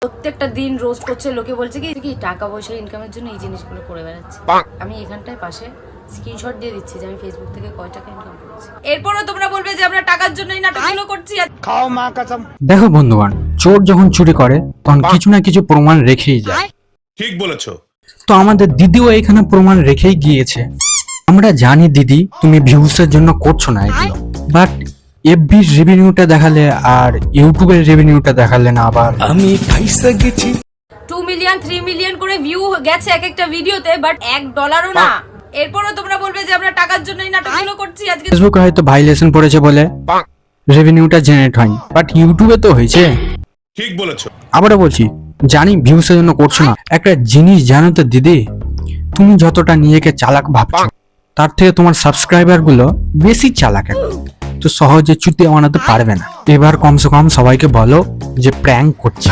প্রত্যেকটা দিন রোস্ট করছে, লোকে বলছে কি টাকা পয়সা ইনকামের জন্য এই জিনিসগুলো করে বেড়াচ্ছে। আমি এখানটায় পাশে স্ক্রিনশট দিয়ে দিচ্ছি যে আমি ফেসবুক থেকে কয় টাকা ইনকাম করেছি। এরপরও তোমরা বলবে যে আমরা টাকার জন্যই নাটকগুলো করছি। খাও মা কসম। দেখো বন্ধুগণ, চোর যখন চুরি করে তখন কিছু না কিছু প্রমাণ রেখেই যায়। ঠিক বলেছো। তো আমাদের দিদিও এখানে প্রমাণ রেখেই গিয়েছে। আমরা জানি দিদি তুমি ভিউসের জন্য করছো না এগুলো, বাট এফবির রেভিনিউটা দেখালে আর ইউটিউবের রেভিনিউটা দেখালে না আবার আমি পয়সা গেছি 2 মিলিয়ন 3 মিলিয়ন করে ভিউ গেছে এক একটা ভিডিওতে, বাট $1 না। এরপরও তোমরা বলবে যে আমরা টাকার জন্যই নাটকগুলো করছি। আজকে ফেসবুকে হয়তো ভাইলেশন পড়েছে বলে রেভিনিউটা জেনারেট হয়নি, বাট ইউটিউবে তো হয়েছে। ঠিক বলেছো। আবারও বলছি, জানি ভিউসের জন্য করছো না। একটা জিনিস জানো তো দিদি, তুমি যতটা নিজেকে চালাক ভাবছো তার থেকে তোমার সাবস্ক্রাইবার গুলো বেশি চালাক, তো সহজে চুতি বানাতে পারবে না। এবার কমসে কম সবাইকে বলো যে প্র্যাঙ্ক করছে।